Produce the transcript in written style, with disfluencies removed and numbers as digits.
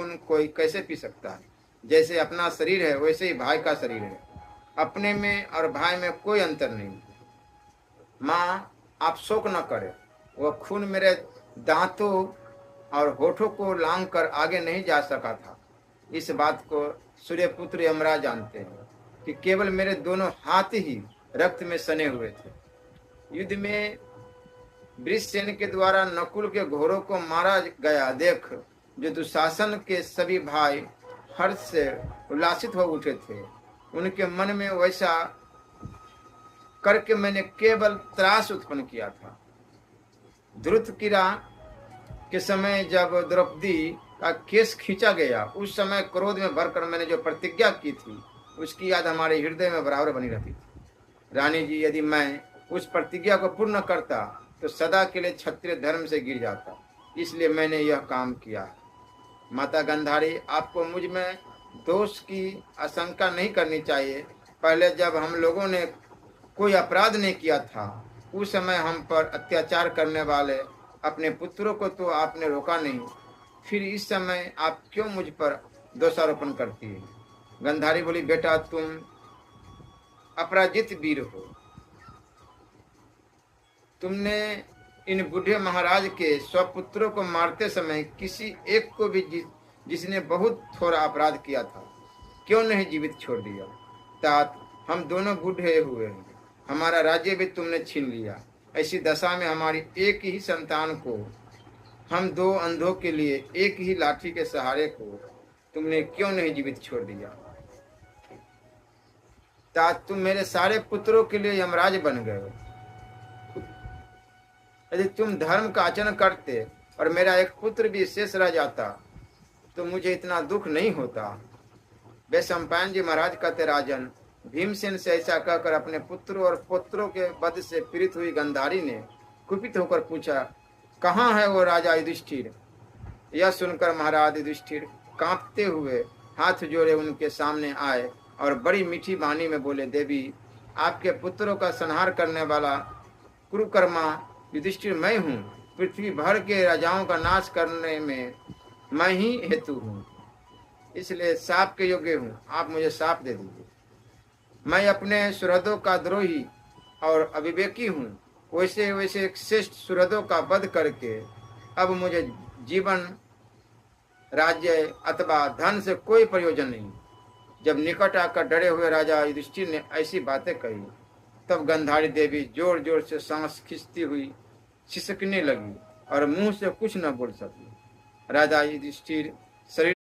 खून कोई कैसे पी सकता है? जैसे अपना शरीर है वैसे ही भाई का शरीर है। अपने में और भाई में कोई अंतर नहीं। माँ, आप शोक न करें। वह खून मेरे दांतों और होठों को लांग कर आगे नहीं जा सका था। इस बात को सूर्यपुत्र यमराज जानते हैं कि केवल मेरे दोनों हाथ ही रक्त में सने हुए थे। युद्ध में वृषसेन के द्वारा नकुल के घोड़ों को मारा गया देख जो दुशासन के सभी भाई हर्ष से उल्लासित हो उठे थे, उनके मन में वैसा करके मैंने केवल त्रास उत्पन्न किया था। ध्रुतकीरा के समय जब द्रौपदी का केस खींचा गया, उस समय क्रोध में भरकर मैंने जो प्रतिज्ञा की थी उसकी याद हमारे हृदय में बराबर बनी रहती थी। रानी जी, यदि मैं उस प्रतिज्ञा को पूर्ण करता तो सदा के लिए क्षत्रिय धर्म से गिर जाता, इसलिए मैंने यह काम किया। माता गांधारी, आपको मुझ में दोष की आशंका नहीं करनी चाहिए। पहले जब हम लोगों ने कोई अपराध नहीं किया था, उस समय हम पर अत्याचार करने वाले अपने पुत्रों को तो आपने रोका नहीं, फिर इस समय आप क्यों मुझ पर दोषारोपण करती है? गंधारी बोली, बेटा, तुम अपराजित वीर हो। तुमने इन बूढ़े महाराज के स्वपुत्रों को मारते समय किसी एक को भी जिसने बहुत थोड़ा अपराध किया था क्यों नहीं जीवित छोड़ दिया? तात, हम दोनों बूढ़े हुए हैं, हमारा राज्य भी तुमने छीन लिया। ऐसी दशा में हमारी एक ही संतान को, हम दो अंधों के लिए एक ही लाठी के सहारे को तुमने क्यों नहीं जीवित छोड़ दिया? तात, तुम मेरे सारे पुत्रों के लिए यमराज बन गए। यदि तुम धर्म का आचरण करते और मेरा एक पुत्र भी शेष रह जाता तो मुझे इतना दुख नहीं होता। वैशंपायन जी महाराज कहते, राजन, भीमसेन से ऐसा कहकर अपने पुत्रों और पुत्रों के वध से पीड़ित हुई गंधारी ने कुपित होकर पूछा, कहाँ है वो राजा युधिष्ठिर? यह सुनकर महाराज युधिष्ठिर कांपते हुए हाथ जोड़े उनके सामने आए और बड़ी मीठी वाणी में बोले, देवी, आपके पुत्रों का संहार करने वाला कुरुकर्मा युधिष्ठिर मैं हूँ। पृथ्वी भर के राजाओं का नाश करने में मैं ही हेतु हूँ, इसलिए शाप के योग्य हूँ। आप मुझे शाप दे दीजिए। मैं अपने सुहृदों का द्रोही और अविवेकी हूँ, वैसे वैसे श्रेष्ठ सुहृदों का वध करके अब मुझे जीवन, राज्य अथवा धन से कोई प्रयोजन नहीं। जब निकट आकर डरे हुए राजा युधिष्ठिर ने ऐसी बातें कही, तब गंधारी देवी जोर जोर से सांस खींचती हुई सिसकने लगी और मुंह से कुछ न बोल सकी। राजा युधिष्ठिर शरीर